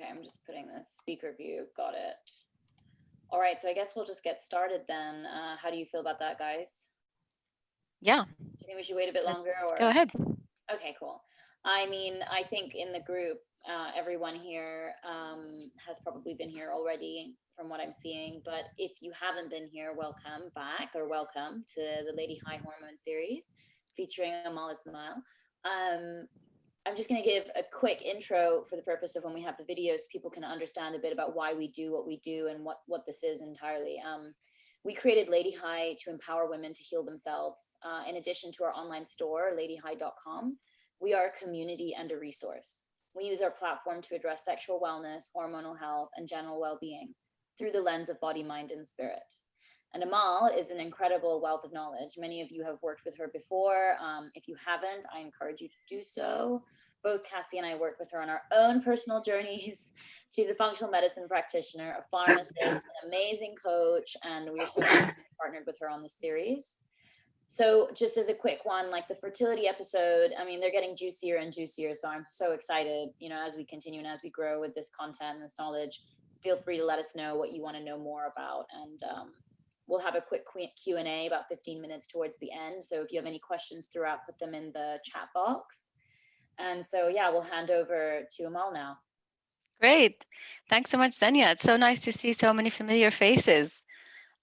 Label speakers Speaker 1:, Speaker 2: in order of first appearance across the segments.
Speaker 1: I'm just putting the speaker view. Got it. All right, so I guess we'll just get started then. How do you feel about that, guys?
Speaker 2: Yeah.
Speaker 1: Do you think we should wait a bit longer,
Speaker 2: Let's go
Speaker 1: or?
Speaker 2: ahead.
Speaker 1: Okay, cool. I mean, I think in the group, everyone here has probably been here already from what I'm seeing. But if you haven't been here, welcome back, or welcome to the Lady High Hormone series featuring Amal Ismail. Um, I'm just going to give a quick intro for the purpose of when we have the videos, so people can understand a bit about why we do what we do and what this is entirely. We created Lady High to empower women to heal themselves. In addition to our online store, ladyhigh.com, we are a community and a resource. We use our platform to address sexual wellness, hormonal health, and general well-being through the lens of body, mind, and spirit. And Amal is an incredible wealth of knowledge. Many of you have worked with her before. If you haven't, I encourage you to do so. Both Cassie and I worked with her on our own personal journeys. She's a functional medicine practitioner, a pharmacist, an amazing coach, and we are so happy to be partnered with her on this series. So just as a quick one, like the fertility episode, I mean, they're getting juicier and juicier. So I'm so excited, as we continue and as we grow with this content and this knowledge, feel free to let us know what you want to know more about. And we'll have a quick Q&A, about 15 minutes towards the end. So if you have any questions throughout, put them in the chat box. And so, yeah, we'll hand over to Amal now.
Speaker 2: Great. Thanks so much, Zenia. It's so nice to see so many familiar faces.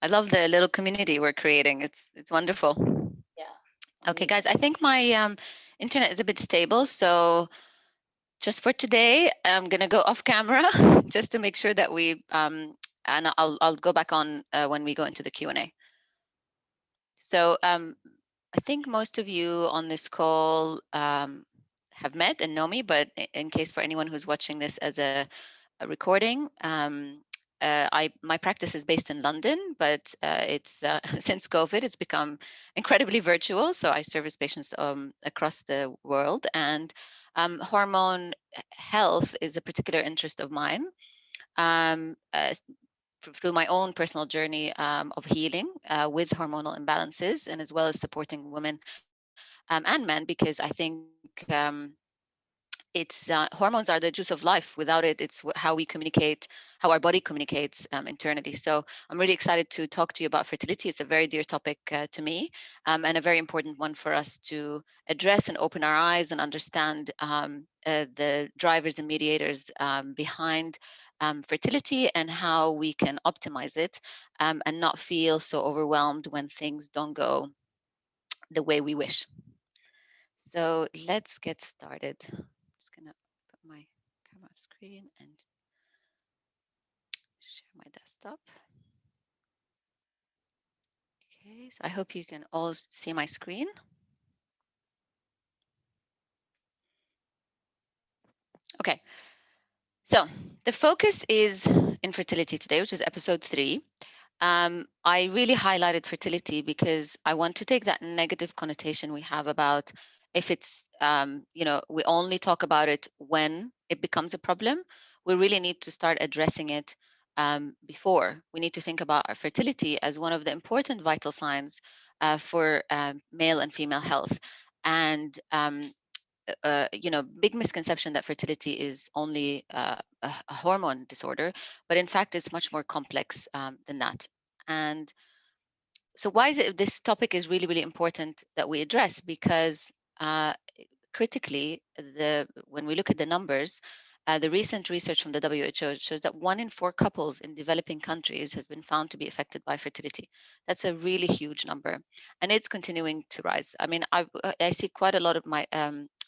Speaker 2: I love the little community we're creating. It's wonderful.
Speaker 1: Yeah.
Speaker 2: Okay, guys, I think my internet is a bit stable. So just for today, I'm going to go off camera just to make sure that and I'll go back on when we go into the Q&A. So I think most of you on this call have met and know me, but in case for anyone who's watching this as a recording, my practice is based in London, but it's since COVID, it's become incredibly virtual. So I service patients across the world, and hormone health is a particular interest of mine. Through my own personal journey of healing with hormonal imbalances, and as well as supporting women and men, because I think it's hormones are the juice of life. Without it, it's how we communicate, how our body communicates internally. So I'm really excited to talk to you about fertility. It's a very dear topic to me, and a very important one for us to address and open our eyes and understand the drivers and mediators behind fertility, and how we can optimize it and not feel so overwhelmed when things don't go the way we wish. So let's get started. I'm just gonna put my camera screen and share my desktop. Okay, so I hope you can all see my screen. Okay, so the focus is infertility today, which is episode 3. I really highlighted fertility because I want to take that negative connotation we have about if it's, we only talk about it when it becomes a problem. We really need to start addressing it before. We need to think about our fertility as one of the important vital signs for male and female health. And big misconception that fertility is only a hormone disorder, but in fact, it's much more complex than that. And so why is it this topic is really, really important that we address? Because critically, when we look at the numbers, the recent research from the WHO shows that 1 in 4 couples in developing countries has been found to be affected by fertility. That's a really huge number, and it's continuing to rise. I mean, I see quite a lot of my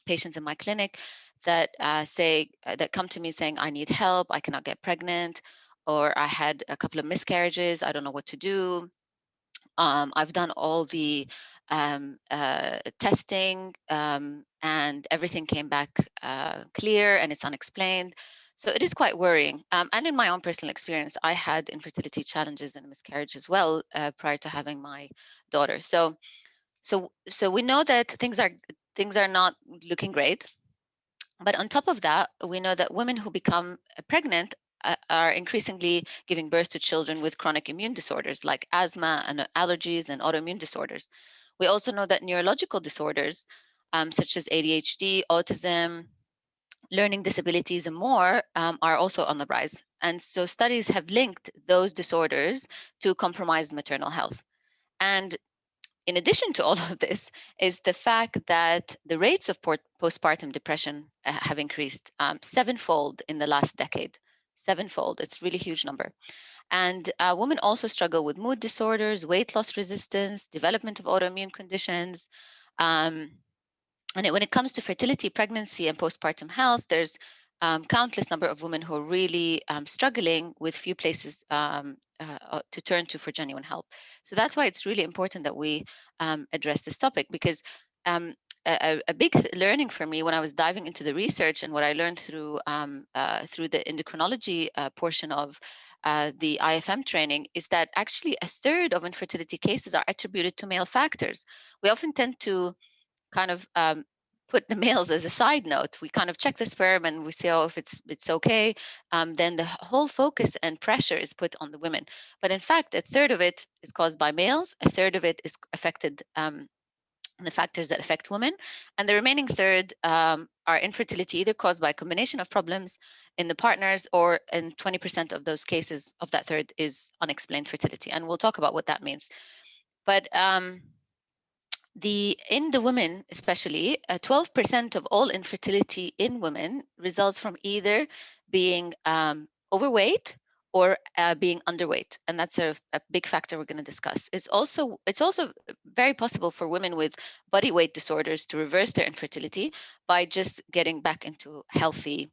Speaker 2: patients in my clinic that that come to me saying, I need help, I cannot get pregnant, or I had a couple of miscarriages, I don't know what to do. I've done all the testing and everything came back clear and it's unexplained. So it is quite worrying. And in my own personal experience, I had infertility challenges and miscarriage as well prior to having my daughter. So we know that things are not looking great. But on top of that, we know that women who become pregnant are increasingly giving birth to children with chronic immune disorders like asthma and allergies and autoimmune disorders. We also know that neurological disorders such as ADHD, autism, learning disabilities and more are also on the rise. And so studies have linked those disorders to compromised maternal health. And in addition to all of this is the fact that the rates of postpartum depression have increased sevenfold in the last decade. Sevenfold. It's a really huge number. And women also struggle with mood disorders, weight loss resistance, development of autoimmune conditions. Um, when it comes to fertility, pregnancy, and postpartum health, there's countless number of women who are really struggling with few places to turn to for genuine help. So that's why it's really important that we address this topic, because um, a big learning for me when I was diving into the research and what I learned through the endocrinology portion of the IFM training is that actually a third of infertility cases are attributed to male factors. We often tend to kind of put the males as a side note. We kind of check the sperm and we say, oh, if it's okay, then the whole focus and pressure is put on the women. But in fact, a third of it is caused by males, a third of it is affected the factors that affect women, and the remaining third are infertility, either caused by a combination of problems in the partners, or in 20% of those cases of that third is unexplained fertility. And we'll talk about what that means. But in the women especially, 12% of all infertility in women results from either being overweight or being underweight, and that's a big factor we're going to discuss. It's also very possible for women with body weight disorders to reverse their infertility by just getting back into healthy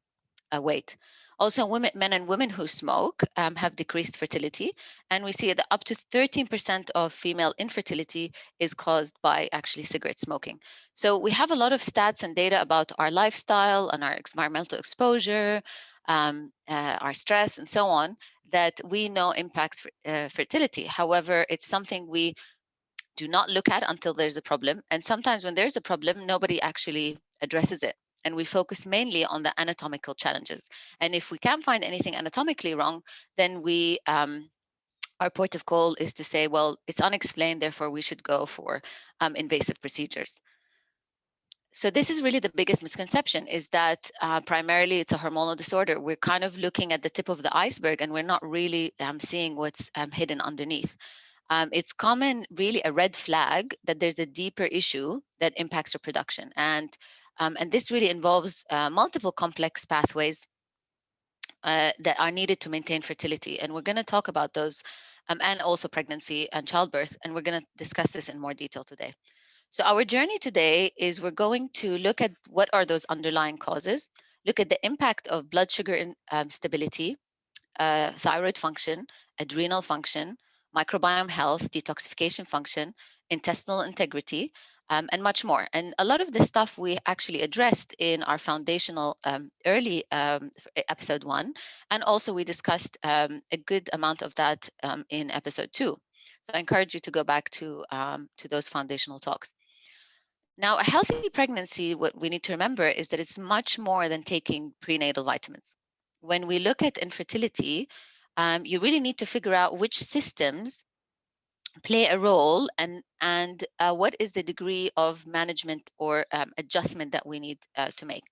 Speaker 2: weight. Also, men and women who smoke have decreased fertility, and we see that up to 13% of female infertility is caused by actually cigarette smoking. So we have a lot of stats and data about our lifestyle and our environmental exposure, our stress, and so on, that we know impacts fertility. However, it's something we do not look at until there's a problem. And sometimes when there's a problem, nobody actually addresses it. And we focus mainly on the anatomical challenges. And if we can't find anything anatomically wrong, then our port of call is to say, well, it's unexplained, therefore we should go for invasive procedures. So this is really the biggest misconception, is that primarily it's a hormonal disorder. We're kind of looking at the tip of the iceberg, and we're not really seeing what's hidden underneath. It's really a red flag that there's a deeper issue that impacts reproduction. And this really involves multiple complex pathways that are needed to maintain fertility. And we're going to talk about those, and also pregnancy and childbirth. And we're going to discuss this in more detail today. So our journey today is we're going to look at what are those underlying causes, look at the impact of blood sugar stability, thyroid function, adrenal function, microbiome health, detoxification function, intestinal integrity, and much more. And a lot of this stuff we actually addressed in our foundational early episode 1, and also we discussed a good amount of that in episode 2. So I encourage you to go back to those foundational talks. Now, a healthy pregnancy, what we need to remember is that it's much more than taking prenatal vitamins. When we look at infertility, you really need to figure out which systems play a role, and what is the degree of management or adjustment that we need to make.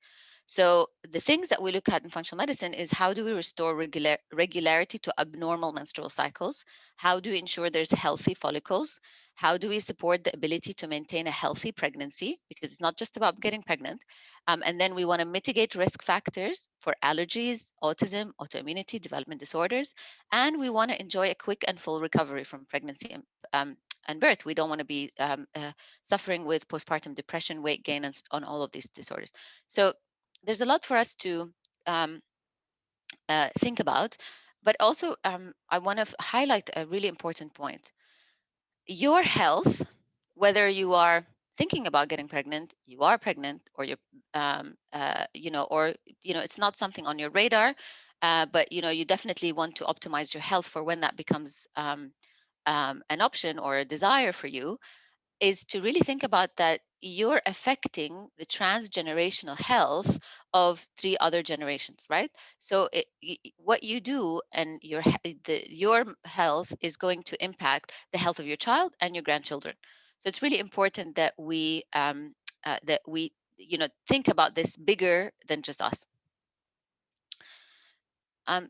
Speaker 2: So the things that we look at in functional medicine is, how do we restore regularity to abnormal menstrual cycles? How do we ensure there's healthy follicles? How do we support the ability to maintain a healthy pregnancy? Because it's not just about getting pregnant. And then we want to mitigate risk factors for allergies, autism, autoimmunity, development disorders. And we want to enjoy a quick and full recovery from pregnancy and birth. We don't want to be suffering with postpartum depression, weight gain, and on all of these disorders. So there's a lot for us to um, think about, but also I want to highlight a really important point. Your health, whether you are thinking about getting pregnant, you are pregnant, or it's not something on your radar, but you definitely want to optimize your health for when that becomes an option or a desire for you, is to really think about that you're affecting the transgenerational health of 3 other generations, right? So what you do and your health is going to impact the health of your child and your grandchildren. So it's really important that we think about this bigger than just us.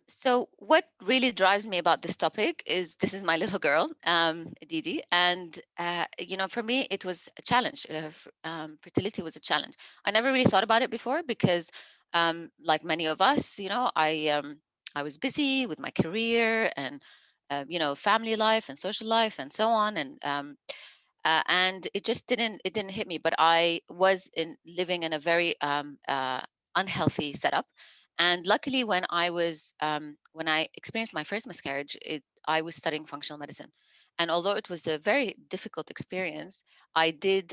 Speaker 2: So what really drives me about this topic is this is my little girl, Didi, and for me it was a challenge. Fertility was a challenge. I never really thought about it before because, like many of us, I was busy with my career and family life and social life and so on, and it didn't hit me. But I was in living in a very unhealthy setup, and luckily when I experienced my first miscarriage, I was studying functional medicine, and although it was a very difficult experience, I did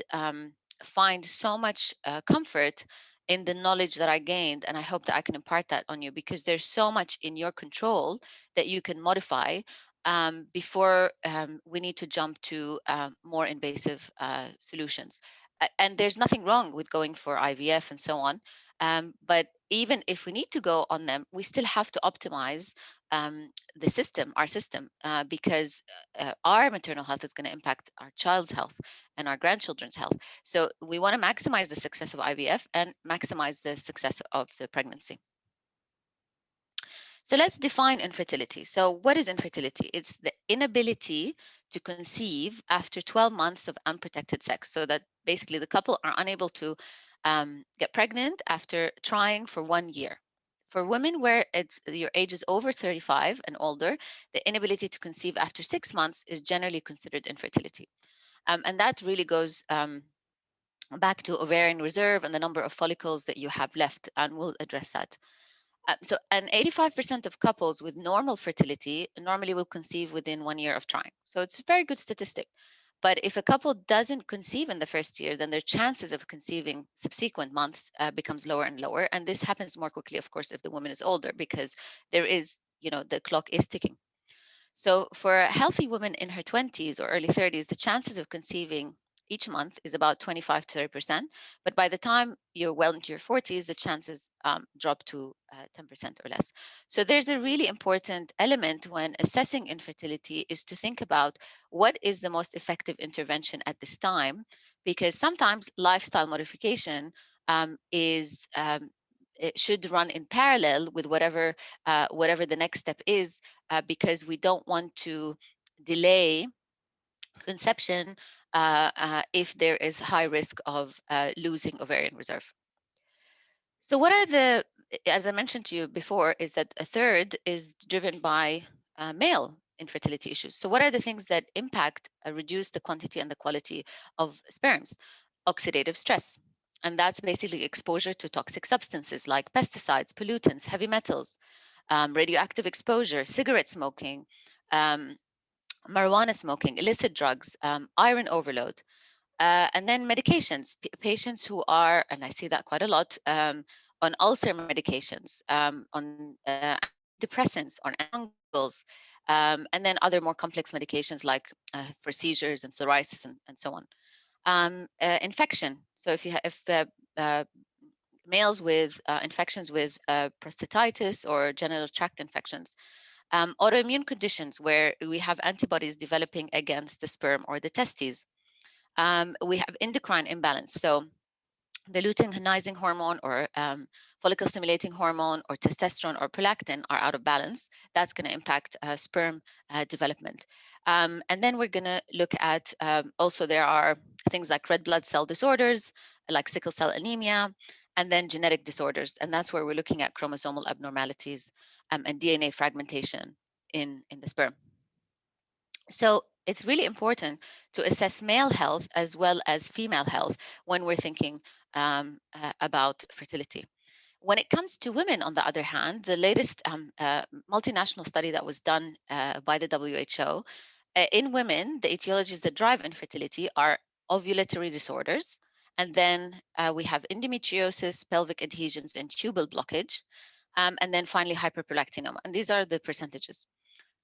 Speaker 2: find so much comfort in the knowledge that I gained, and I hope that I can impart that on you, because there's so much in your control that you can modify before we need to jump to more invasive solutions. And there's nothing wrong with going for IVF and so on. But even if we need to go on them, we still have to optimize our system, because our maternal health is going to impact our child's health and our grandchildren's health. So we want to maximize the success of IVF and maximize the success of the pregnancy. So let's define infertility. So what is infertility? It's the inability to conceive after 12 months of unprotected sex. So that basically the couple are unable to get pregnant after trying for 1 year. For women where your age is over 35 and older, the inability to conceive after 6 months is generally considered infertility. And that really goes back to ovarian reserve and the number of follicles that you have left, and we'll address that. And 85% of couples with normal fertility normally will conceive within 1 year of trying. So it's a very good statistic. But if a couple doesn't conceive in the first year, then their chances of conceiving subsequent months becomes lower and lower. And this happens more quickly, of course, if the woman is older, because the clock is ticking. So for a healthy woman in her 20s or early 30s, the chances of conceiving each month is about 25 to 30%. But by the time you're well into your 40s, the chances drop to 10% or less. So there's a really important element when assessing infertility, is to think about what is the most effective intervention at this time, because sometimes lifestyle modification it should run in parallel with whatever the next step is, because we don't want to delay conception if there is high risk of losing ovarian reserve. So what are as I mentioned to you before, is that a third is driven by male infertility issues. So what are the things that impact, reduce the quantity and the quality of sperms? Oxidative stress. And that's basically exposure to toxic substances like pesticides, pollutants, heavy metals, radioactive exposure, cigarette smoking, um, marijuana smoking, illicit drugs, iron overload, and then medications. Patients who are, and I see that quite a lot, on ulcer medications, on antidepressants, on antifungals, and then other more complex medications like for seizures and psoriasis and so on. Infection. So if uh, males with infections with prostatitis or genital tract infections, autoimmune conditions where we have antibodies developing against the sperm or the testes. We have endocrine imbalance. So the luteinizing hormone or follicle stimulating hormone or testosterone or prolactin are out of balance. That's going to impact sperm development. And then we're going to look at also there are things like red blood cell disorders, like sickle cell anemia, and then genetic disorders. And that's where we're looking at chromosomal abnormalities and DNA fragmentation in the sperm. So it's really important to assess male health as well as female health when we're thinking about fertility. When it comes to women, on the other hand, the latest multinational study that was done by the WHO, in women, the etiologies that drive infertility are ovulatory disorders, and then we have endometriosis, pelvic adhesions, and tubal blockage, and then finally hyperprolactinemia. And these are the percentages.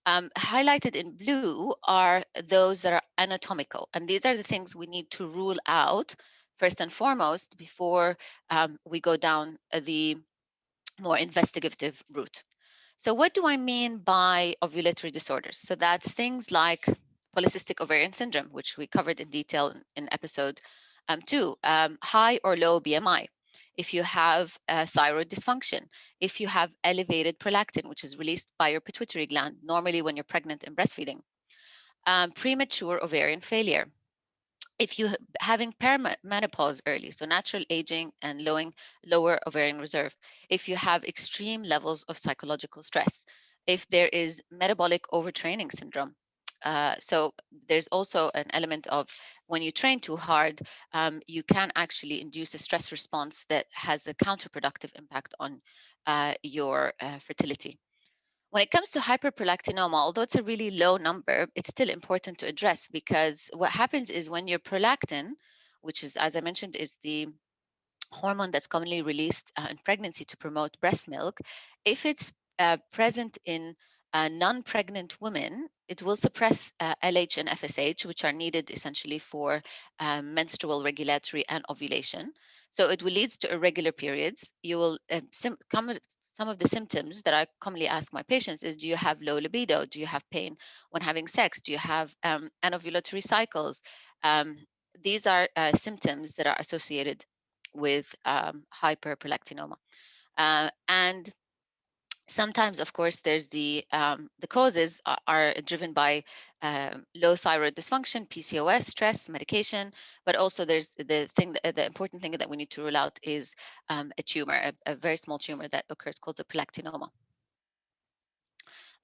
Speaker 2: Highlighted in blue are those that are anatomical, and these are the things we need to rule out first and foremost before we go down the more investigative route. So what do I mean by ovulatory disorders? So that's things like polycystic ovarian syndrome, which we covered in detail in episode 2, high or low BMI. if you have thyroid dysfunction, if you have elevated prolactin, which is released by your pituitary gland, normally when you're pregnant and breastfeeding, premature ovarian failure, if you having perimenopause early, so natural aging and lower ovarian reserve, if you have extreme levels of psychological stress, if there is metabolic overtraining syndrome. So there's also an element of when you train too hard, you can actually induce a stress response that has a counterproductive impact on your fertility. When it comes to hyperprolactinoma, although it's a really low number, it's still important to address, because what happens is when your prolactin, which is, as I mentioned, is the hormone that's commonly released in pregnancy to promote breast milk, if it's present in non-pregnant women, it will suppress LH and FSH, which are needed essentially for menstrual regulatory and ovulation. So it will lead to irregular periods. You will some of the symptoms that I commonly ask my patients is, do you have low libido? Do you have pain when having sex? Do you have anovulatory cycles? Um, these are symptoms that are associated with hyperprolactinoma. And sometimes, of course, there's the causes are driven by low thyroid dysfunction, PCOS, stress, medication, but also there's the important thing that we need to rule out is a tumor, a very small tumor that occurs called a prolactinoma.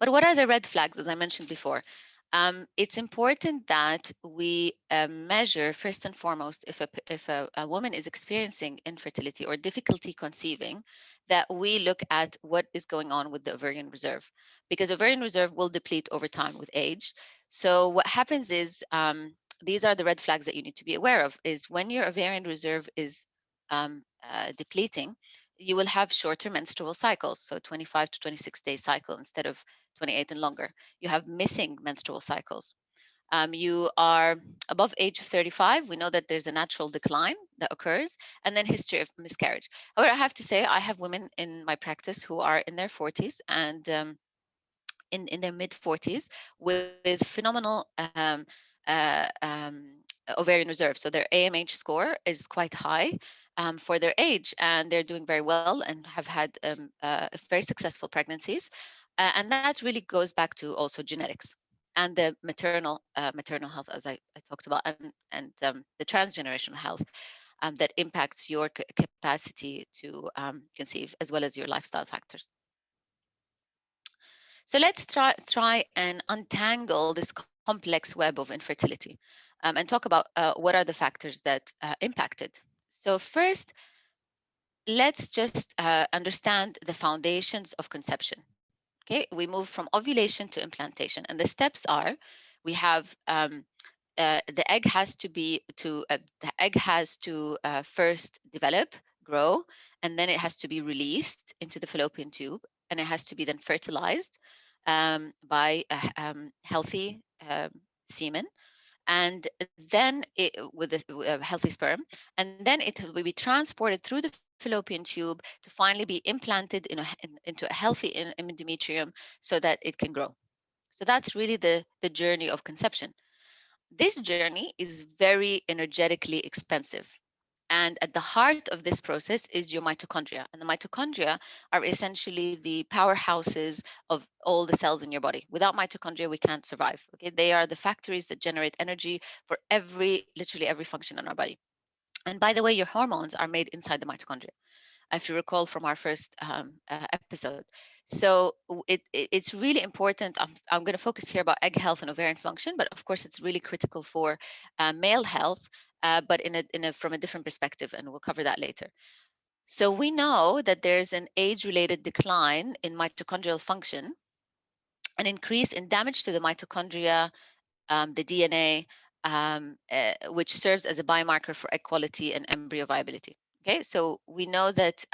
Speaker 2: But what are the red flags, as I mentioned before? It's important that we measure first and foremost if a woman is experiencing infertility or difficulty conceiving, that we look at what is going on with the ovarian reserve, because ovarian reserve will deplete over time with age. So what happens is these are the red flags that you need to be aware of. Is when your ovarian reserve is depleting, you will have shorter menstrual cycles, so 25 to 26-day cycle instead of 28 and longer. You have missing menstrual cycles. You are above age of 35. We know that there's a natural decline that occurs, and then history of miscarriage. However, I have to say I have women in my practice who are in their 40s and in their mid 40s with phenomenal ovarian reserve. So their AMH score is quite high for their age, and they're doing very well and have had very successful pregnancies. And that really goes back to also genetics and the maternal health, as I talked about, and the transgenerational health that impacts your capacity to conceive, as well as your lifestyle factors. So let's try and untangle this complex web of infertility and talk about what are the factors that impact it. So first, let's just understand the foundations of conception. Okay, we move from ovulation to implantation, and the steps are: we have the egg has to first develop, grow, and then it has to be released into the fallopian tube, and it has to be then fertilized by a healthy semen, and then with a healthy sperm, and then it will be transported through the fallopian tube to finally be implanted into a healthy endometrium so that it can grow. So that's really the journey of conception. This journey is very energetically expensive. And at the heart of this process is your mitochondria. And the mitochondria are essentially the powerhouses of all the cells in your body. Without mitochondria, we can't survive. Okay, they are the factories that generate energy for literally every function in our body. And by the way, your hormones are made inside the mitochondria, if you recall from our first episode. So it's really important. I'm going to focus here about egg health and ovarian function, but of course it's really critical for male health, but from a different perspective, and we'll cover that later. So we know that there's an age-related decline in mitochondrial function, an increase in damage to the mitochondria, the DNA, which serves as a biomarker for egg quality and embryo viability. Okay, so we know that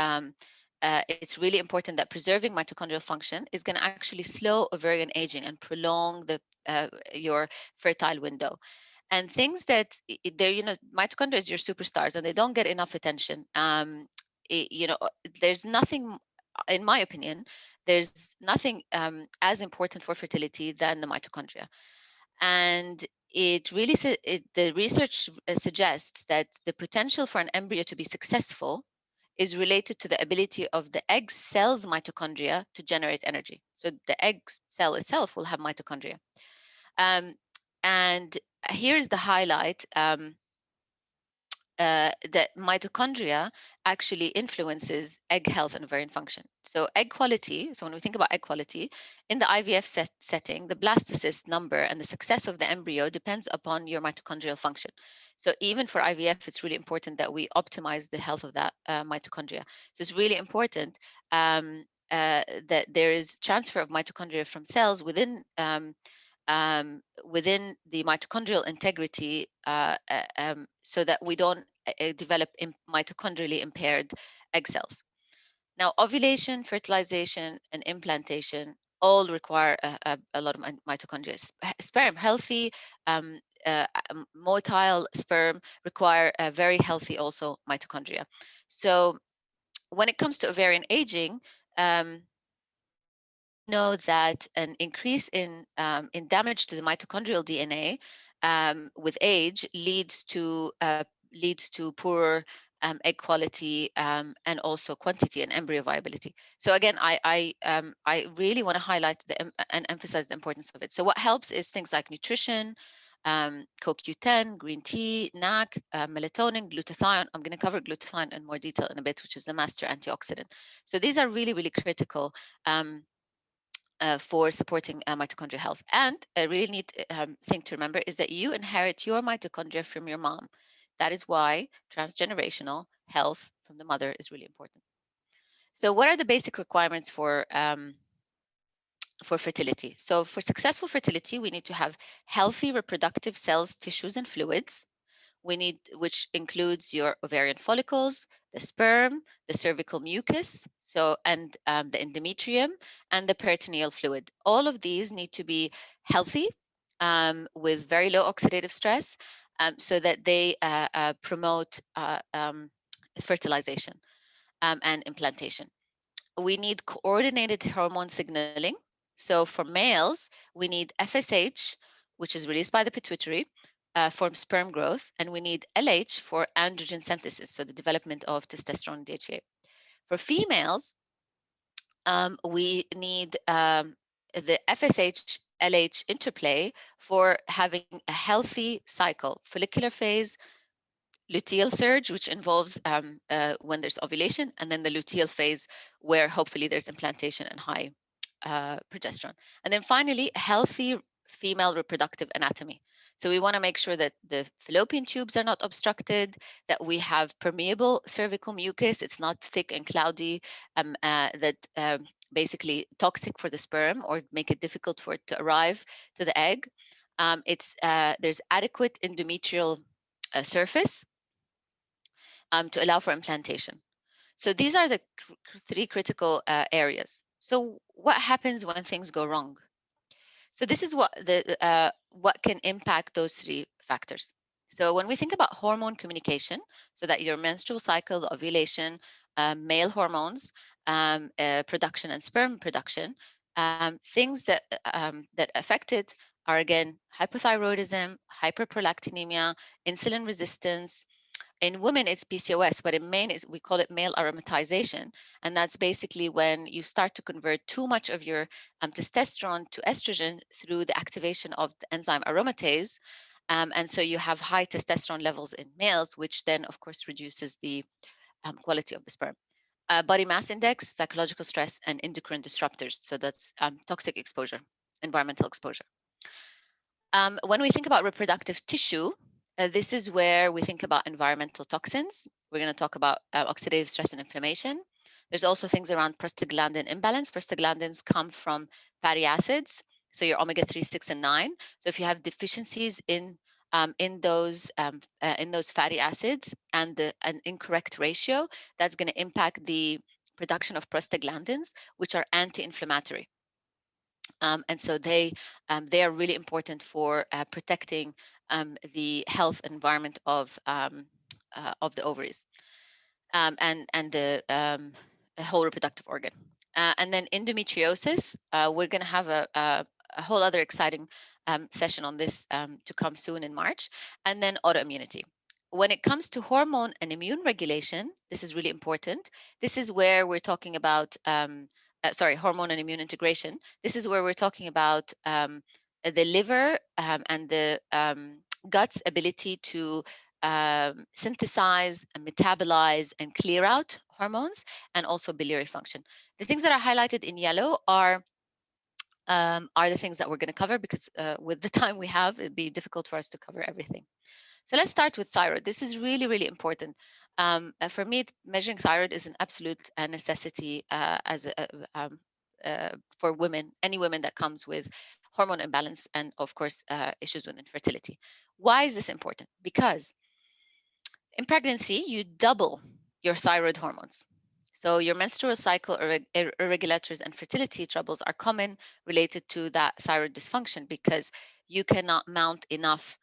Speaker 2: it's really important that preserving mitochondrial function is going to actually slow ovarian aging and prolong your fertile window. And things that they're, mitochondria is your superstars, and they don't get enough attention. There's nothing, in my opinion, there's nothing as important for fertility than the mitochondria. And the research suggests that the potential for an embryo to be successful is related to the ability of the egg cell's mitochondria to generate energy. So the egg cell itself will have mitochondria. Um, and here's the highlight. That mitochondria actually influences egg health and ovarian function. So egg quality, so when we think about egg quality, in the IVF setting, the blastocyst number and the success of the embryo depends upon your mitochondrial function. So even for IVF, it's really important that we optimize the health of that mitochondria. So it's really important that there is transfer of mitochondria from cells within the mitochondrial integrity so that we don't develop mitochondrially impaired egg cells. Now, ovulation, fertilization, and implantation all require a lot of mitochondria. Sperm, healthy, um, motile sperm require a very healthy also mitochondria. So when it comes to ovarian aging, um, we know that an increase in damage to the mitochondrial DNA with age leads to poorer egg quality and also quantity and embryo viability. So again, I really want to highlight and emphasize the importance of it. So what helps is things like nutrition, CoQ10, green tea, NAC, melatonin, glutathione. I'm going to cover glutathione in more detail in a bit, which is the master antioxidant. So these are really, really critical for supporting mitochondrial health. And a really neat thing to remember is that you inherit your mitochondria from your mom. That is why transgenerational health from the mother is really important. So, what are the basic requirements for fertility? So, for successful fertility, we need to have healthy reproductive cells, tissues, and fluids. We need, which includes your ovarian follicles, the sperm, the cervical mucus, and the endometrium and the peritoneal fluid. All of these need to be healthy with very low oxidative stress so that they promote fertilization and implantation. We need coordinated hormone signaling. So for males, we need FSH, which is released by the pituitary for sperm growth, and we need LH for androgen synthesis, so the development of testosterone and DHEA. For females, we need the FSH LH interplay for having a healthy cycle, follicular phase, luteal surge, which involves when there's ovulation, and then the luteal phase, where hopefully there's implantation and high progesterone. And then finally, healthy female reproductive anatomy. So we want to make sure that the fallopian tubes are not obstructed, that we have permeable cervical mucus. It's not thick and cloudy, that basically toxic for the sperm or make it difficult for it to arrive to the egg. There's adequate endometrial surface to allow for implantation. So these are the three critical areas. So what happens when things go wrong? So this is what can impact those three factors. So when we think about hormone communication, so that your menstrual cycle, the ovulation, male hormones, production, and sperm production, things that affect it are again hypothyroidism, hyperprolactinemia, insulin resistance. In women, it's PCOS, but in men, we call it male aromatization. And that's basically when you start to convert too much of your testosterone to estrogen through the activation of the enzyme aromatase. And so you have high testosterone levels in males, which then, of course, reduces the quality of the sperm. Body mass index, psychological stress, and endocrine disruptors. So that's toxic exposure, environmental exposure. When we think about reproductive tissue, this is where we think about environmental toxins. We're going to talk about oxidative stress and inflammation. There's also things around prostaglandin imbalance. Prostaglandins come from fatty acids, so your omega-3, 6, and 9. So if you have deficiencies in those fatty acids and an incorrect ratio, that's going to impact the production of prostaglandins, which are anti-inflammatory. And so they are really important for protecting the health environment of the ovaries and the whole reproductive organ. And then endometriosis, we're going to have a whole other exciting session on this to come soon in March. And then autoimmunity. when it comes to hormone and immune regulation, this is really important. This is where we're talking about, hormone and immune integration. This is where we're talking about the liver and the gut's ability to synthesize and metabolize and clear out hormones, and also biliary function. The things that are highlighted in yellow are the things that we're going to cover, because with the time we have, it'd be difficult for us to cover everything. So let's start with thyroid. This is really, really important. For me, measuring thyroid is an absolute necessity for women, any women that comes with hormone imbalance, and of course, issues with infertility. Why is this important? Because in pregnancy, you double your thyroid hormones. So your menstrual cycle irregularities and fertility troubles are common related to that thyroid dysfunction, because you cannot mount enough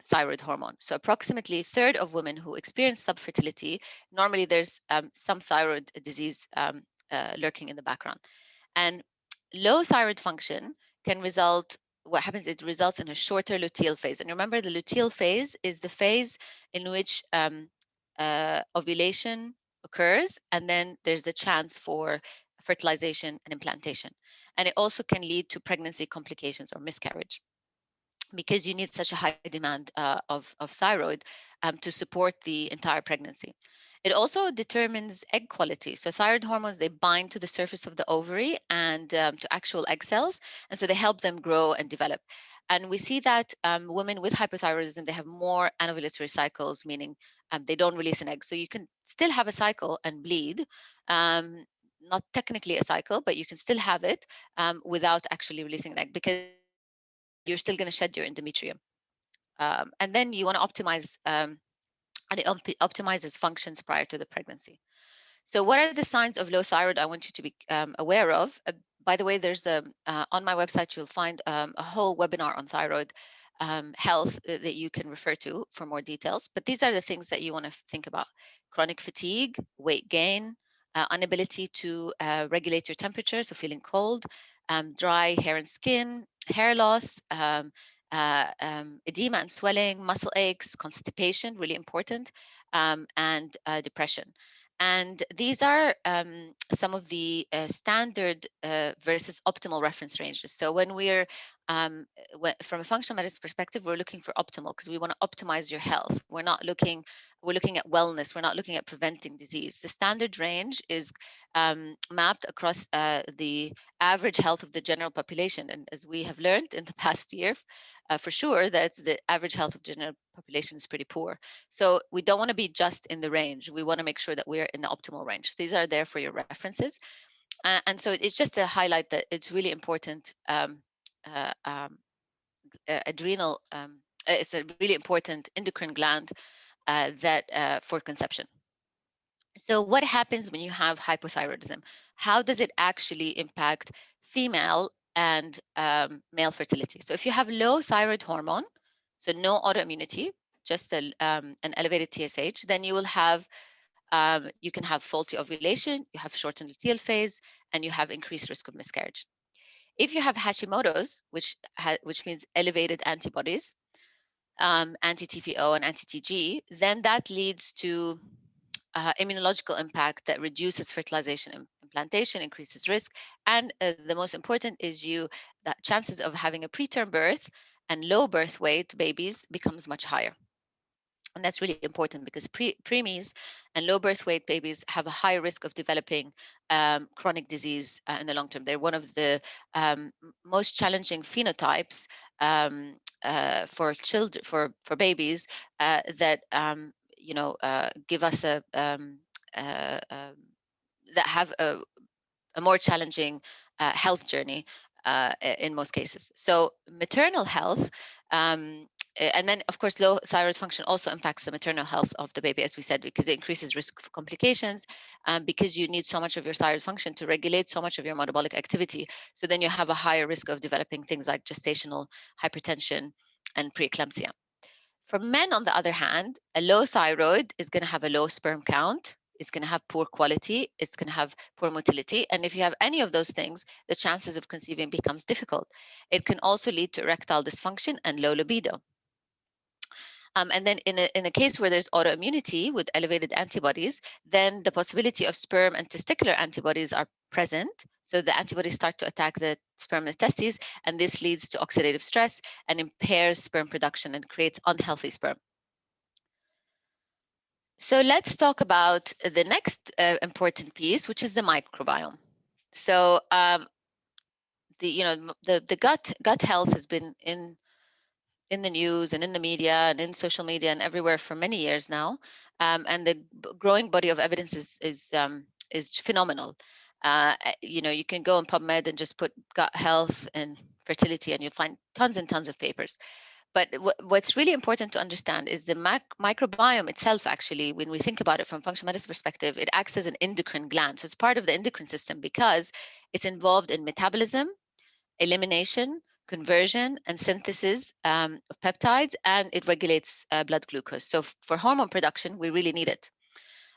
Speaker 2: thyroid hormone. So approximately a third of women who experience subfertility, normally there's some thyroid disease lurking in the background. And low thyroid function can result, what happens, it results in a shorter luteal phase. And remember, the luteal phase is the phase in which ovulation occurs, and then there's the chance for fertilization and implantation. And it also can lead to pregnancy complications or miscarriage, because you need such a high demand of thyroid to support the entire pregnancy. It also determines egg quality. So thyroid hormones, they bind to the surface of the ovary and to actual egg cells, and so they help them grow and develop. And we see that women with hypothyroidism, they have more anovulatory cycles, meaning they don't release an egg. So you can still have a cycle and bleed, not technically a cycle, but you can still have it without actually releasing an egg, because you're still going to shed your endometrium. And then you want to optimize, and it optimizes functions prior to the pregnancy. So what are the signs of low thyroid I want you to be aware of? By the way, there's on my website, you'll find a whole webinar on thyroid health that you can refer to for more details. But these are the things that you want to think about: chronic fatigue, weight gain, inability to regulate your temperature, so feeling cold, dry hair and skin, hair loss, edema and swelling, muscle aches, constipation, really important, and depression. And these are some of the standard versus optimal reference ranges. So when we're from a functional medicine perspective, we're looking for optimal, because we want to optimize your health. We're looking at wellness. We're not looking at preventing disease. The standard range is mapped across the average health of the general population. And as we have learned in the past year, for sure, that the average health of the general population is pretty poor. So we don't want to be just in the range. We want to make sure that we're in the optimal range. These are there for your references. And so it's just to highlight that it's really important. Uh, um, Adrenal, it's a really important endocrine gland for conception. So what happens when you have hypothyroidism? How does it actually impact female and male fertility? So if you have low thyroid hormone, so no autoimmunity, just an elevated TSH, then you can have faulty ovulation, you have shortened luteal phase, and you have increased risk of miscarriage. If you have Hashimoto's, which means elevated antibodies, anti-TPO and anti-TG, then that leads to immunological impact that reduces fertilization and implantation, increases risk, and the most important is that chances of having a preterm birth and low birth weight babies becomes much higher. And that's really important, because preemies and low birth weight babies have a higher risk of developing chronic disease in the long term. They're one of the most challenging phenotypes for children, for babies that give us uh, um, that have a more challenging health journey in most cases. So maternal health, and then of course low thyroid function also impacts the maternal health of the baby, as we said, because it increases risk for complications, because you need so much of your thyroid function to regulate so much of your metabolic activity. So then you have a higher risk of developing things like gestational hypertension and preeclampsia. For men, on the other hand, a low thyroid is going to have a low sperm count. It's going to have poor quality. It's going to have poor motility. And if you have any of those things, the chances of conceiving becomes difficult. It can also lead to erectile dysfunction and low libido. And then in a case where there's autoimmunity with elevated antibodies, then the possibility of sperm and testicular antibodies are present. So the antibodies start to attack the sperm and testes, and this leads to oxidative stress and impairs sperm production and creates unhealthy sperm. So let's talk about the next important piece, which is the microbiome. So the gut health has been in the news and in the media and in social media and everywhere for many years now, and the growing body of evidence is phenomenal. You can go on PubMed and just put gut health and fertility, and you'll find tons and tons of papers. But what's really important to understand is the microbiome itself. Actually, when we think about it from functional medicine perspective, it acts as an endocrine gland. So it's part of the endocrine system because it's involved in metabolism, elimination, conversion, and synthesis of peptides, and it regulates blood glucose. So for hormone production, we really need it.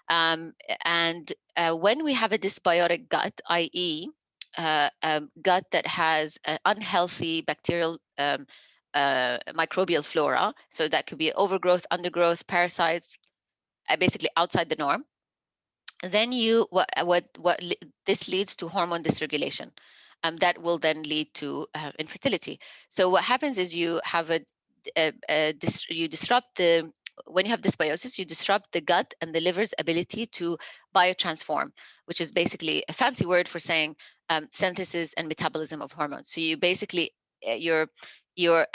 Speaker 2: Um, and when we have a dysbiotic gut, i.e., gut that has an unhealthy bacterial microbial flora, so that could be overgrowth, undergrowth, parasites, basically outside the norm, then this leads to hormone dysregulation. That will then lead to infertility. So what happens is you have you disrupt the when you have dysbiosis, you disrupt the gut and the liver's ability to biotransform, which is basically a fancy word for saying synthesis and metabolism of hormones. So you basically you're you're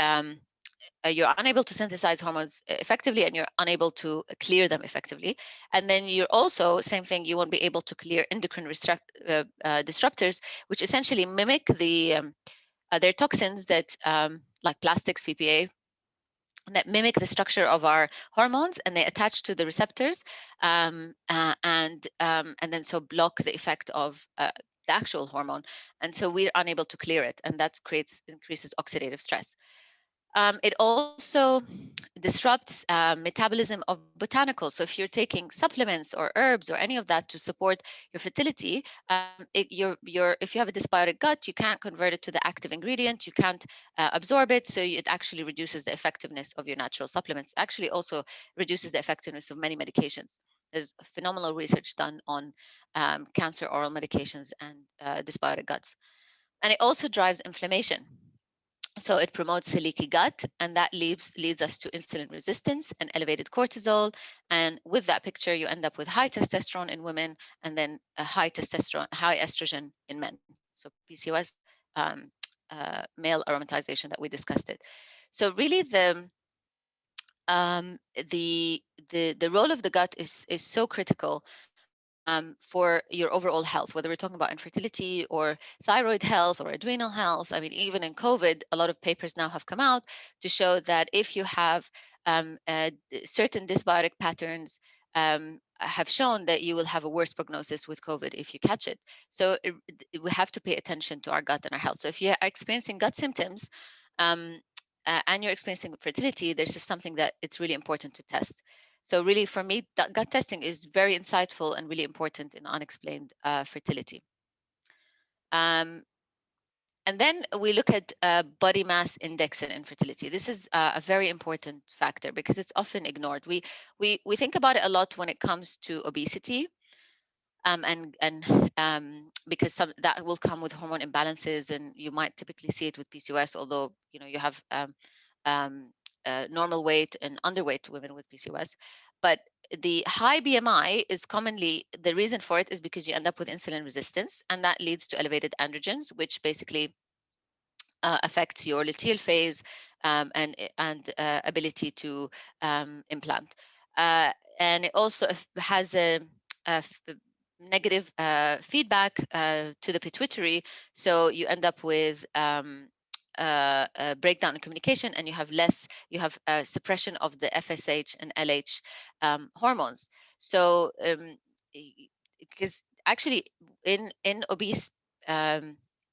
Speaker 2: unable to synthesize hormones effectively, and you're unable to clear them effectively. And then you're also, same thing, you won't be able to clear endocrine disruptors, which essentially mimic they're toxins that, like plastics, PPA, that mimic the structure of our hormones, and they attach to the receptors, and then so block the effect of the actual hormone. And so we're unable to clear it, and that increases oxidative stress. It also disrupts metabolism of botanicals. So if you're taking supplements or herbs or any of that to support your fertility, if you have a dysbiotic gut, you can't convert it to the active ingredient. You can't absorb it, so it actually reduces the effectiveness of your natural supplements. Actually, also reduces the effectiveness of many medications. There's phenomenal research done on cancer oral medications and dysbiotic guts, and it also drives inflammation. So it promotes a leaky gut, and that leads us to insulin resistance and elevated cortisol. And with that picture, you end up with high testosterone in women, and then a high estrogen in men. So PCOS, male aromatization that we discussed it. So really, um, the role of the gut is so critical for your overall health, whether we're talking about infertility or thyroid health or adrenal health. I mean, even in COVID, a lot of papers now have come out to show that if you have certain dysbiotic patterns, have shown that you will have a worse prognosis with COVID if you catch it. So we have to pay attention to our gut and our health. So if you are experiencing gut symptoms, um, and you're experiencing fertility, there's just something that it's really important to test. So really, for me, gut testing is very insightful and really important in unexplained fertility. Um, and then we look at body mass index and infertility. This is a very important factor because it's often ignored. We think about it a lot when it comes to obesity, and because that will come with hormone imbalances, and you might typically see it with PCOS, although you have um, normal weight and underweight women with PCOS. But the high BMI is commonly, the reason for it is because you end up with insulin resistance, and that leads to elevated androgens, which basically affects your luteal phase, and ability to implant. And it also has a negative feedback to the pituitary, so you end up with a breakdown in communication, and you have suppression of the FSH and LH hormones. So because actually in obese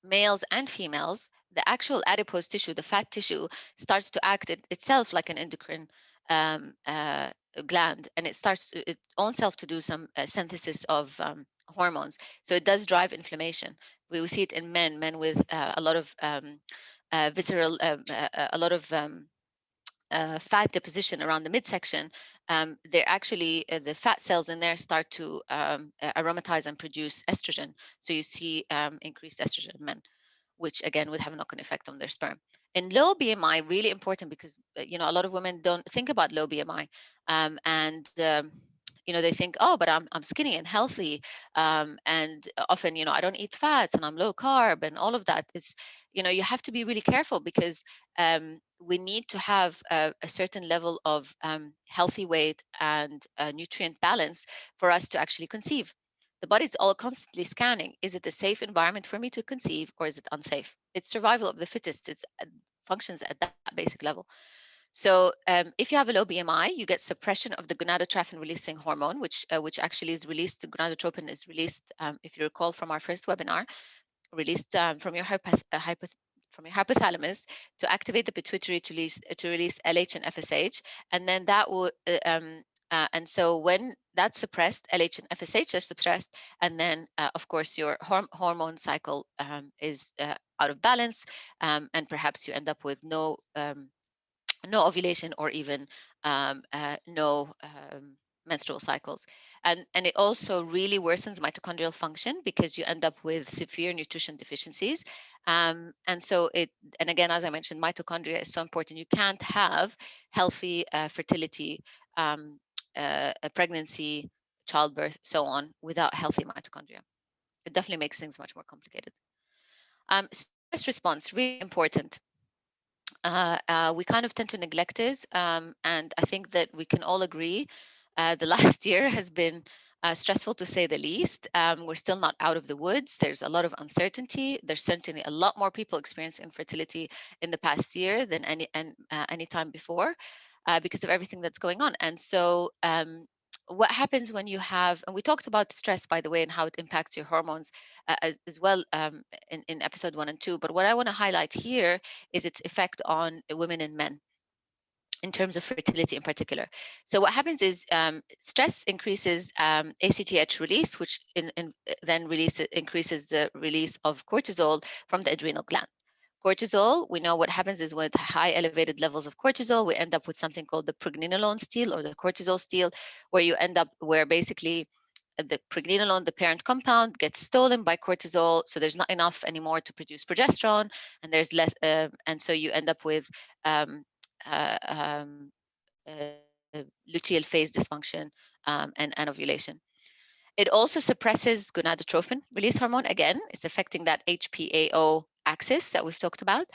Speaker 2: males and females, the actual adipose tissue, the fat tissue, starts to act itself like an endocrine um, uh, gland, and it starts its own self to do some synthesis of hormones. So it does drive inflammation. We will see it in men with a lot of visceral, a lot of fat deposition around the midsection, they're actually the fat cells in there start to aromatize and produce estrogen. So you see increased estrogen in men, which again would have a knock-on effect on their sperm. And low BMI, really important because a lot of women don't think about low BMI, and they think, oh, but I'm skinny and healthy, and often I don't eat fats and I'm low carb and all of that. Is you have to be really careful because we need to have a certain level of healthy weight and nutrient balance for us to actually conceive. The body's all constantly scanning. Is it a safe environment for me to conceive, or is it unsafe? It's survival of the fittest. It's functions at that basic level. So if you have a low BMI, you get suppression of the gonadotropin releasing hormone, which actually is released. The gonadotropin is released, if you recall from our first webinar, released from your hypothalamus to activate the pituitary to release LH and FSH, and then that will and so when that's suppressed, LH and FSH are suppressed, and then of course your hormone cycle is out of balance, and perhaps you end up with no ovulation or even no menstrual cycles. And it also really worsens mitochondrial function because you end up with severe nutrition deficiencies. And again, as I mentioned, mitochondria is so important. You can't have healthy fertility, a pregnancy, childbirth, so on, without healthy mitochondria. It definitely makes things much more complicated. Stress response, really important. We kind of tend to neglect it. And I think that we can all agree the last year has been stressful to say the least. We're still not out of the woods. There's a lot of uncertainty. There's certainly a lot more people experiencing infertility in the past year than any time before because of everything that's going on. And so what happens when you have, and we talked about stress, by the way, and how it impacts your hormones as well in episode 1 and 2. But what I want to highlight here is its effect on women and men in terms of fertility in particular. So what happens is stress increases ACTH release, which then increases the release of cortisol from the adrenal gland. Cortisol, we know what happens is with high elevated levels of cortisol, we end up with something called the pregnenolone steal or the cortisol steal, where basically the pregnenolone, the parent compound, gets stolen by cortisol. So there's not enough anymore to produce progesterone, and there's less, and so you end up with um, uh, um, luteal phase dysfunction and ovulation. It also suppresses gonadotropin release hormone. Again, it's affecting that HPAO axis that we've talked about,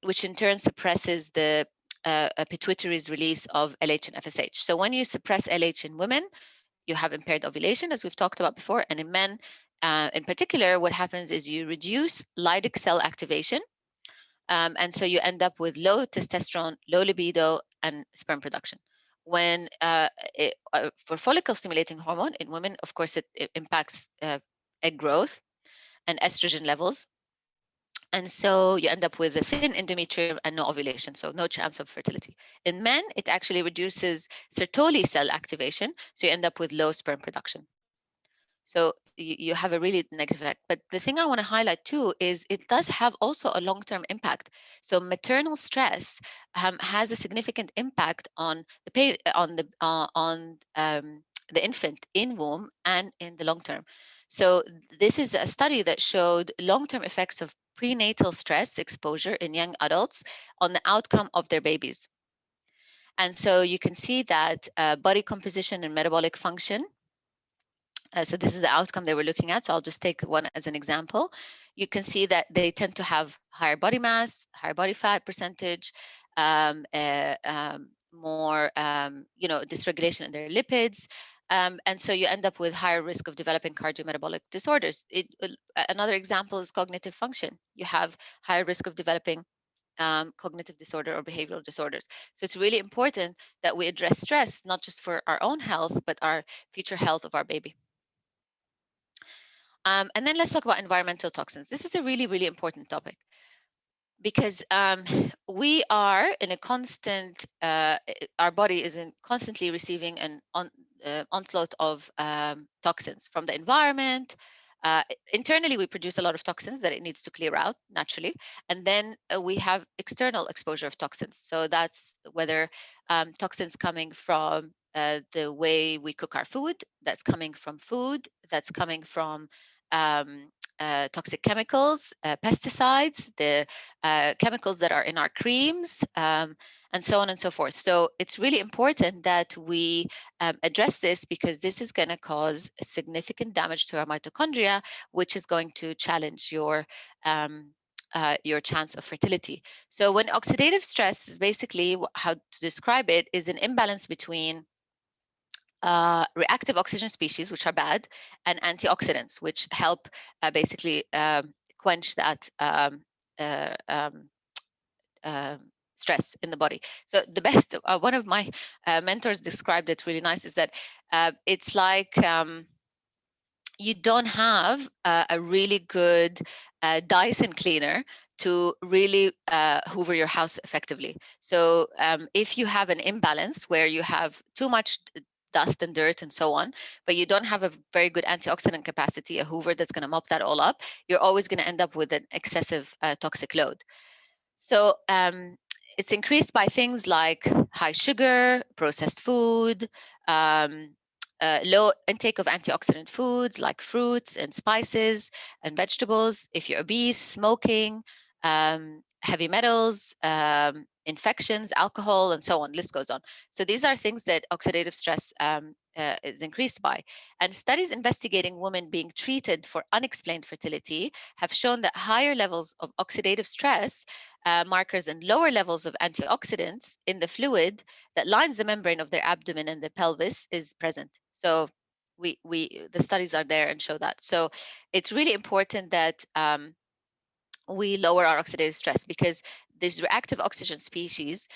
Speaker 2: which in turn suppresses the pituitary's release of LH and FSH. So when you suppress LH in women, you have impaired ovulation, as we've talked about before. And in men, in particular, what happens is you reduce Leydig cell activation. And so you end up with low testosterone, low libido, and sperm production. When for follicle stimulating hormone in women, of course, it impacts egg growth and estrogen levels. And so you end up with a thin endometrium and no ovulation, so no chance of fertility. In men, it actually reduces Sertoli cell activation, so you end up with low sperm production. So you have a really negative effect. But the thing I want to highlight too is it does have also a long-term impact. So maternal stress has a significant impact on the infant in womb and in the long term. So this is a study that showed long-term effects of prenatal stress exposure in young adults on the outcome of their babies. And so you can see that body composition and metabolic function. So this is the outcome they were looking at. So I'll just take one as an example. You can see that they tend to have higher body mass, higher body fat percentage, more, dysregulation in their lipids. And so you end up with higher risk of developing cardiometabolic disorders. Another example is cognitive function. You have higher risk of developing cognitive disorder or behavioral disorders. So it's really important that we address stress, not just for our own health, but our future health of our baby. And then let's talk about environmental toxins. This is a really, really important topic because we are in a constant, our body is constantly receiving an onslaught of toxins from the environment, internally, we produce a lot of toxins that it needs to clear out naturally. And then we have external exposure of toxins. So that's whether toxins coming from the way we cook our food, that's coming from food, that's coming from um, toxic chemicals, pesticides, the chemicals that are in our creams, and so on and so forth. So it's really important that we address this, because this is going to cause significant damage to our mitochondria, which is going to challenge your chance of fertility. So when oxidative stress is basically, how to describe it, is an imbalance between reactive oxygen species, which are bad, and antioxidants, which help basically quench that uh, um, stress in the body. So the best, one of my mentors described it really nice, is that it's like you don't have a really good Dyson cleaner to really hoover your house effectively. So if you have an imbalance where you have too much dust and dirt and so on, but you don't have a very good antioxidant capacity, a hoover that's going to mop that all up, you're always going to end up with an excessive toxic load. So it's increased by things like high sugar, processed food, um, low intake of antioxidant foods like fruits and spices and vegetables. If you're obese, smoking, heavy metals, infections, alcohol, and so on, list goes on. So these are things that oxidative stress is increased by. And studies investigating women being treated for unexplained fertility have shown that higher levels of oxidative stress markers and lower levels of antioxidants in the fluid that lines the membrane of their abdomen and the pelvis is present. So the studies are there and show that. So it's really important that we lower our oxidative stress, because these reactive oxygen species,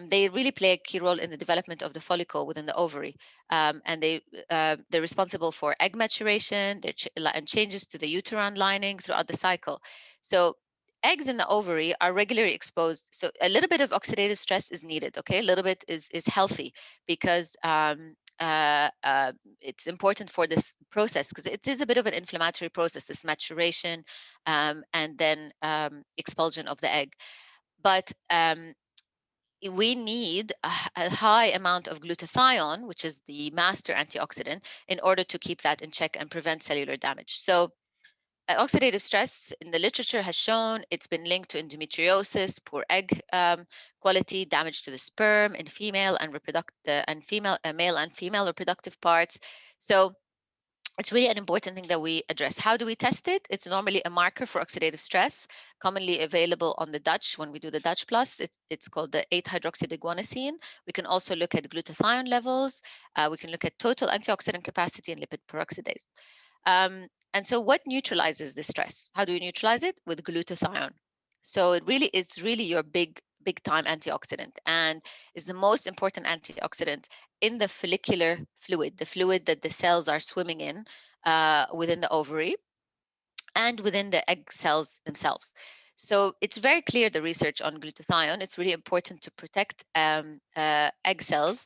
Speaker 2: they really play a key role in the development of the follicle within the ovary, and they're responsible for egg maturation, and changes to the uterine lining throughout the cycle. So eggs in the ovary are regularly exposed. So a little bit of oxidative stress is needed. Okay, a little bit is healthy, because it's important for this process, because it is a bit of an inflammatory process, this maturation and then expulsion of the egg. But we need a high amount of glutathione, which is the master antioxidant, in order to keep that in check and prevent cellular damage. So oxidative stress in the literature has shown it's been linked to endometriosis, poor egg quality, damage to the sperm in female and male and female reproductive parts. So it's really an important thing that we address. How do we test it? It's normally a marker for oxidative stress, commonly available on the Dutch when we do the Dutch Plus. It's called the 8-hydroxydeguanosine. We can also look at glutathione levels. We can look at total antioxidant capacity and lipid peroxidase. And so what neutralizes the stress? How do we neutralize it? With glutathione. So it's really your big time antioxidant, and is the most important antioxidant in the follicular fluid, the fluid that the cells are swimming in within the ovary and within the egg cells themselves. So it's very clear, the research on glutathione. It's really important to protect egg cells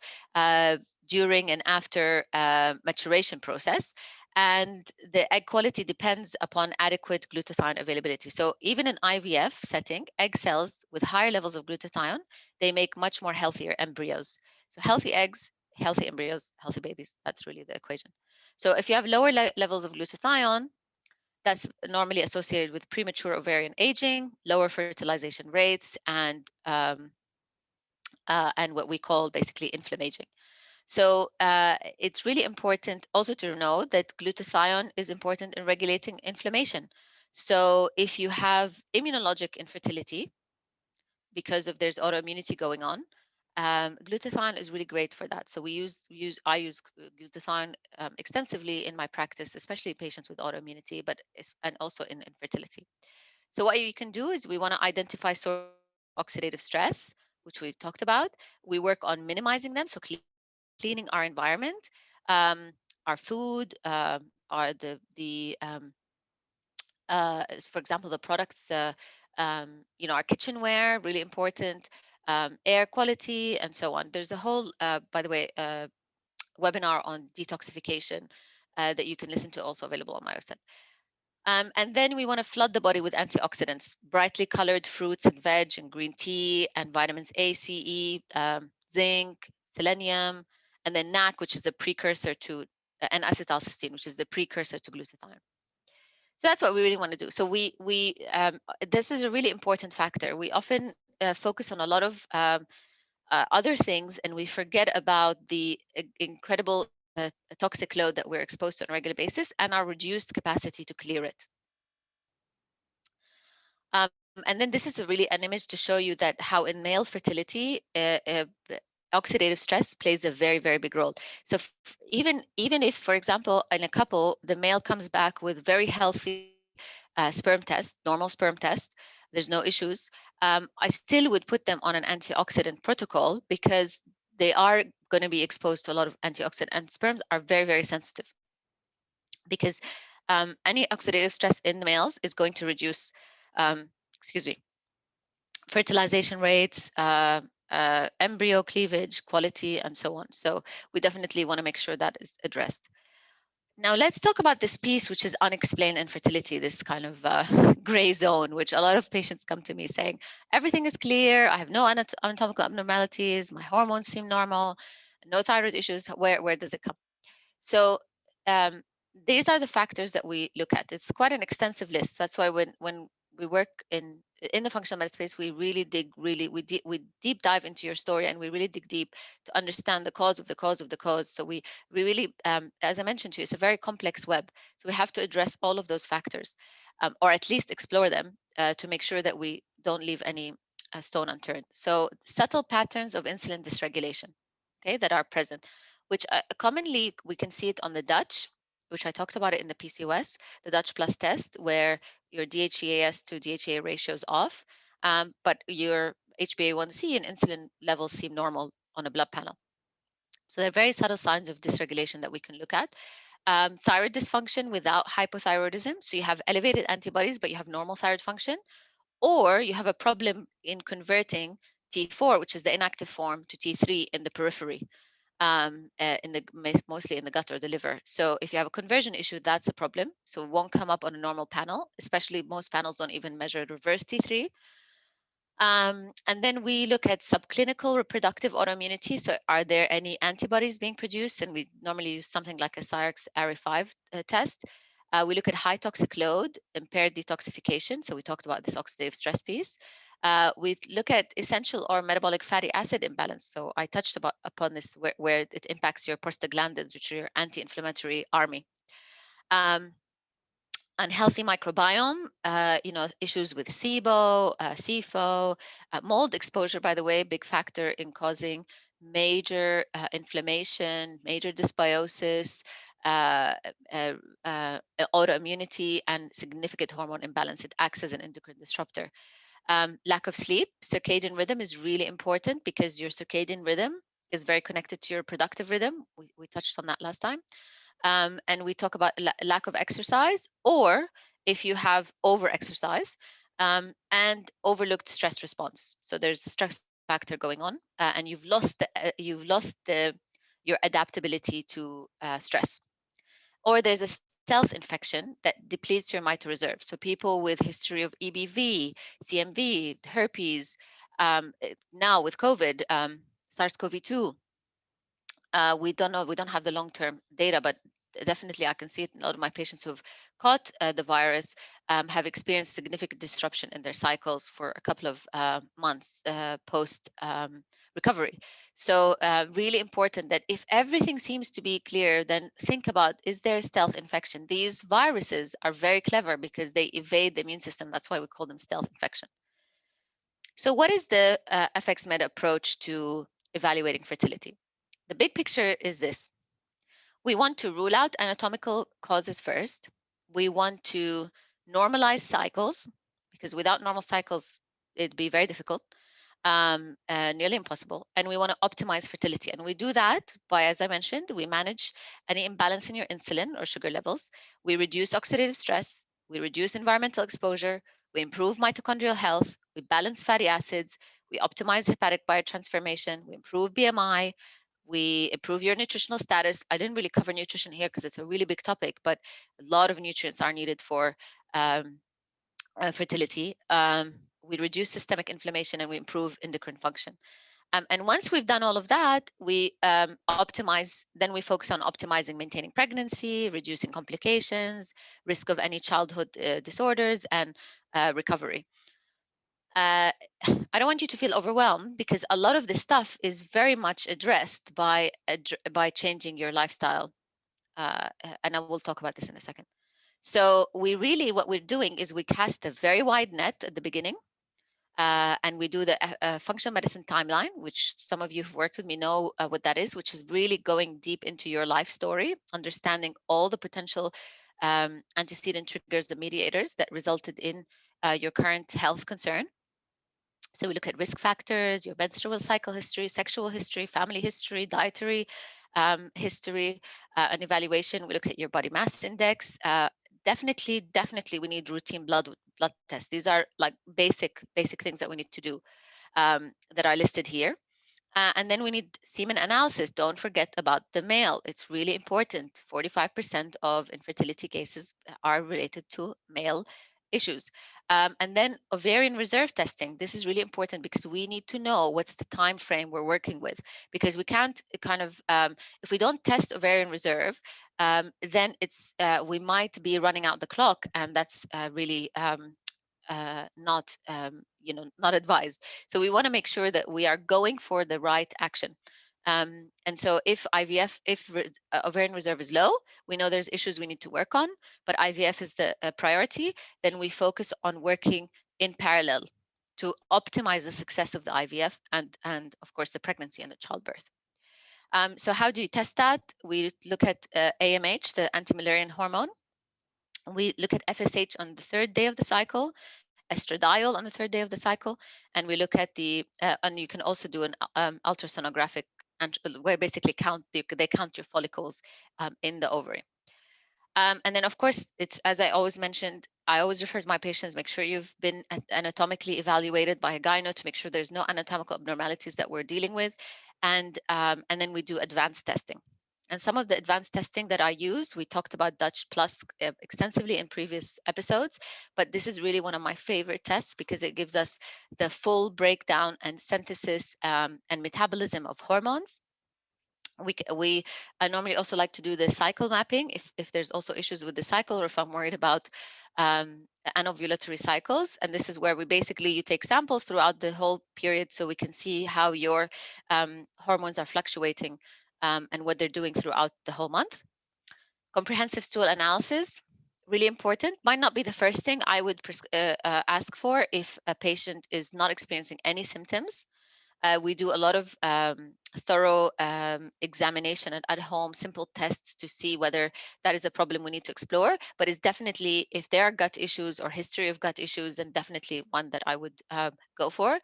Speaker 2: during and after maturation process. And the egg quality depends upon adequate glutathione availability. So even in IVF setting, egg cells with higher levels of glutathione, they make much more healthier embryos. So healthy eggs, healthy embryos, healthy babies. That's really the equation. So if you have lower levels of glutathione, that's normally associated with premature ovarian aging, lower fertilization rates, and what we call basically inflammaging. So it's really important also to know that glutathione is important in regulating inflammation. So if you have immunologic infertility because of there's autoimmunity going on, glutathione is really great for that. So I use glutathione extensively in my practice, especially in patients with autoimmunity, and also in infertility. So what you can do is we want to identify sources of oxidative stress, which we've talked about. We work on minimizing them, so cleaning our environment, our food, for example, the products, our kitchenware, really important, air quality, and so on. There's a whole, by the way, webinar on detoxification that you can listen to, also available on my website. And then we want to flood the body with antioxidants, brightly colored fruits and veg and green tea, and vitamins A, C, E, zinc, selenium, and then NAC, which is the precursor to, and acetylcysteine, which is the precursor to glutathione. So that's what we really want to do. So this is a really important factor. We often focus on a lot of other things, and we forget about the incredible toxic load that we're exposed to on a regular basis and our reduced capacity to clear it. And then this is a really an image to show you that how in male fertility, oxidative stress plays a very, very big role. So even if, for example, in a couple, the male comes back with very healthy sperm test, normal sperm test, there's no issues, I still would put them on an antioxidant protocol because they are going to be exposed to a lot of antioxidant, and sperms are very, very sensitive because any oxidative stress in the males is going to reduce, um, excuse me, fertilization rates, embryo cleavage quality, and so on. So we definitely want to make sure that is addressed. Now let's talk about this piece, which is unexplained infertility, this kind of gray zone, which a lot of patients come to me saying, everything is clear, I have no anatomical abnormalities, my hormones seem normal, no thyroid issues, where does it come? So um, these are the factors that we look at. It's quite an extensive list. That's why when we work in the functional medicine space, we really dig we deep dive into your story, and we really dig deep to understand the cause of the cause of the cause. So we really, as I mentioned to you, it's a very complex web. So we have to address all of those factors, or at least explore them to make sure that we don't leave any stone unturned. So subtle patterns of insulin dysregulation, okay, that are present, which commonly we can see it on the Dutch, which I talked about it in the PCOS, the Dutch plus test, where your DHEAS to DHEA ratio is off, but your HbA1c and insulin levels seem normal on a blood panel. So there are very subtle signs of dysregulation that we can look at. Thyroid dysfunction without hypothyroidism. So you have elevated antibodies, but you have normal thyroid function, or you have a problem in converting T4, which is the inactive form, to T3 in the periphery, mostly in the gut or the liver. So if you have a conversion issue, that's a problem. So it won't come up on a normal panel, especially most panels don't even measure reverse T3. And then we look at subclinical reproductive autoimmunity. So are there any antibodies being produced? And we normally use something like a Cyrix ARI5 test. We look at high toxic load, impaired detoxification. So we talked about this oxidative stress piece. We look at essential or metabolic fatty acid imbalance. So I touched upon this where it impacts your prostaglandins, which are your anti-inflammatory army. Unhealthy microbiome, issues with SIBO, SIFO, mold exposure, by the way, big factor in causing major inflammation, major dysbiosis, uh, uh, autoimmunity, and significant hormone imbalance. It acts as an endocrine disruptor. Lack of sleep, circadian rhythm is really important because your circadian rhythm is very connected to your productive rhythm. We touched on that last time. And we talk about lack of exercise, or if you have over exercise and overlooked stress response. So there's a stress factor going on, and you've lost your adaptability to stress. Or there's a stealth infection that depletes your mitoreserve. So people with history of EBV, CMV, herpes, now with COVID, SARS-CoV-2, we don't know, we don't have the long-term data, but definitely I can see it in a lot of my patients who've caught the virus have experienced significant disruption in their cycles for a couple of months post recovery. So really important that if everything seems to be clear, then think about, is there a stealth infection? These viruses are very clever because they evade the immune system. That's why we call them stealth infection. So what is the FX Med approach to evaluating fertility? The big picture is this. We want to rule out anatomical causes first. We want to normalize cycles, because without normal cycles, it'd be very difficult, nearly impossible. And we want to optimize fertility. And we do that by, as I mentioned, we manage any imbalance in your insulin or sugar levels. We reduce oxidative stress. We reduce environmental exposure. We improve mitochondrial health. We balance fatty acids. We optimize hepatic biotransformation. We improve BMI. We improve your nutritional status. I didn't really cover nutrition here because it's a really big topic, but a lot of nutrients are needed for um, fertility. We reduce systemic inflammation and we improve endocrine function. And once we've done all of that, we optimize, then we focus on optimizing maintaining pregnancy, reducing complications, risk of any childhood disorders, and recovery. Uh, I don't want you to feel overwhelmed because a lot of this stuff is very much addressed by changing your lifestyle. And I will talk about this in a second. So we really, what we're doing is we cast a very wide net at the beginning, and we do the functional medicine timeline, which some of you who've worked with me know what that is, which is really going deep into your life story, understanding all the potential antecedent triggers, the mediators that resulted in your current health concern. So we look at risk factors, your menstrual cycle history, sexual history, family history, dietary history, an evaluation. We look at your body mass index. Definitely, we need routine blood tests. These are like basic things that we need to do that are listed here. And then we need semen analysis. Don't forget about the male. It's really important. 45% of infertility cases are related to male issues. And then ovarian reserve testing. This is really important because we need to know what's the time frame we're working with, because we can't kind of, if we don't test ovarian reserve, then it's we might be running out the clock, and that's really not not advised. So we want to make sure that we are going for the right action. And so if ovarian reserve is low, we know there's issues we need to work on, but IVF is the priority, then we focus on working in parallel to optimize the success of the IVF and of course the pregnancy and the childbirth. So how do you test that? We look at AMH, the anti-Mullerian hormone. We look at FSH on the third day of the cycle, estradiol on the third day of the cycle, and we look at and you can also do an ultrasonographic, and where basically they count your follicles in the ovary. And then, of course, it's, as I always mentioned, I always refer to my patients, make sure you've been anatomically evaluated by a gyno to make sure there's no anatomical abnormalities that we're dealing with. And then we do advanced testing. And some of the advanced testing that I use, we talked about Dutch Plus extensively in previous episodes, but this is really one of my favorite tests because it gives us the full breakdown and synthesis and metabolism of hormones. We I normally also like to do the cycle mapping if there's also issues with the cycle, or if I'm worried about anovulatory cycles. And this is where we basically, you take samples throughout the whole period so we can see how your hormones are fluctuating and what they're doing throughout the whole month. Comprehensive stool analysis, really important. Might not be the first thing I would ask for if a patient is not experiencing any symptoms. We do a lot of thorough examination at home, simple tests to see whether that is a problem we need to explore. But it's definitely, if there are gut issues or history of gut issues, then definitely one that I would go for.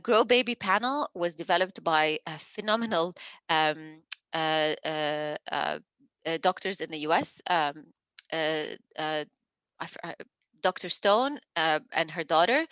Speaker 2: Grow Baby panel was developed by a phenomenal um, uh, uh, uh, doctors in the US. Uh, uh, Dr. Stone and her daughter,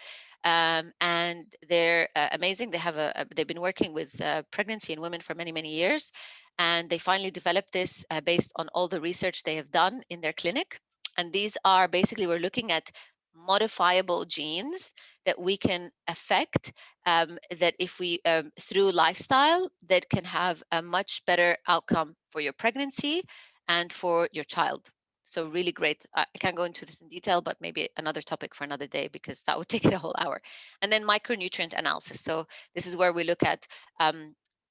Speaker 2: and they're amazing. They've been working with pregnancy in women for many years, and they finally developed this based on all the research they have done in their clinic. And these are basically, we're looking at modifiable genes that we can affect, that if we through lifestyle, that can have a much better outcome for your pregnancy and for your child. So really great. I can't go into this in detail, but maybe another topic for another day because that would take it a whole hour. And then micronutrient analysis. So this is where we look at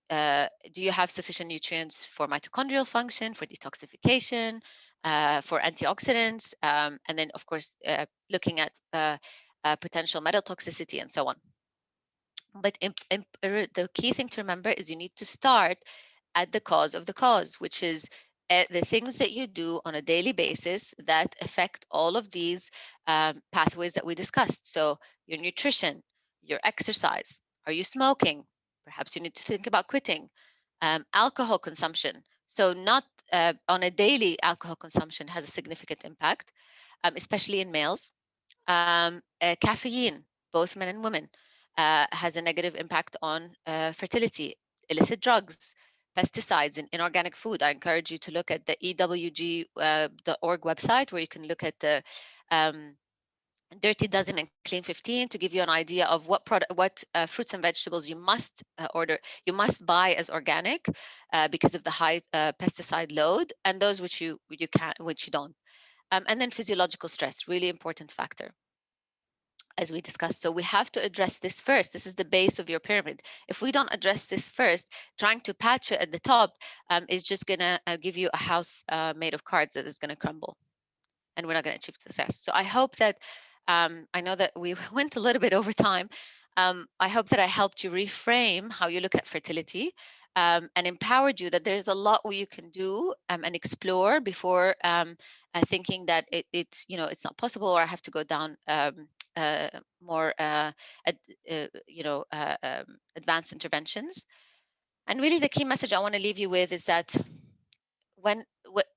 Speaker 2: do you have sufficient nutrients for mitochondrial function, for detoxification, for antioxidants, and then of course looking at potential metal toxicity and so on. But the key thing to remember is you need to start at the cause of the cause, which is the things that you do on a daily basis that affect all of these pathways that we discussed. So your nutrition, your exercise, are you smoking? Perhaps you need to think about quitting. Alcohol consumption. So not on a daily alcohol consumption has a significant impact, especially in males. Caffeine, both men and women, has a negative impact on fertility. Illicit drugs, pesticides in inorganic food. I encourage you to look at the ewg.org website, where you can look at the um, Dirty Dozen and Clean 15 to give you an idea of what product, what fruits and vegetables you must you must buy as organic because of the high pesticide load, and those which you can, which you don't. And then physiological stress, really important factor, as we discussed. So we have to address this first. This is the base of your pyramid. If we don't address this first, trying to patch it at the top is just going to give you a house made of cards that is going to crumble, and we're not going to achieve success. So I hope that I know that we went a little bit over time. I hope that I helped you reframe how you look at fertility, and empowered you that there's a lot you can do and explore before thinking that it's it's not possible, or I have to go down more advanced interventions. And really, the key message I want to leave you with is that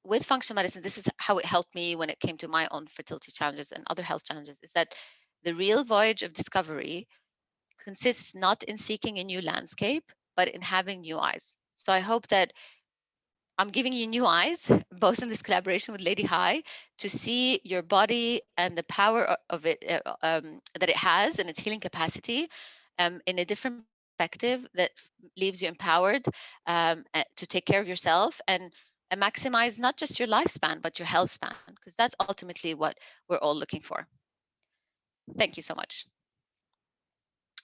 Speaker 2: with functional medicine, this is how it helped me when it came to my own fertility challenges and other health challenges, is that the real voyage of discovery consists not in seeking a new landscape, but in having new eyes. So I hope that I'm giving you new eyes, both in this collaboration with Lady High, to see your body and the power of it that it has and its healing capacity in a different perspective that leaves you empowered to take care of yourself and maximize not just your lifespan, but your health span, because that's ultimately what we're all looking for. Thank you so much.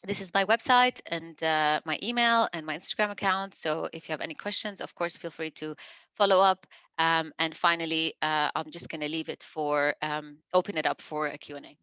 Speaker 2: This is my website and my email and my Instagram account. So if you have any questions, of course, feel free to follow up. And finally, I'm just going to leave it for open it up for a Q&A.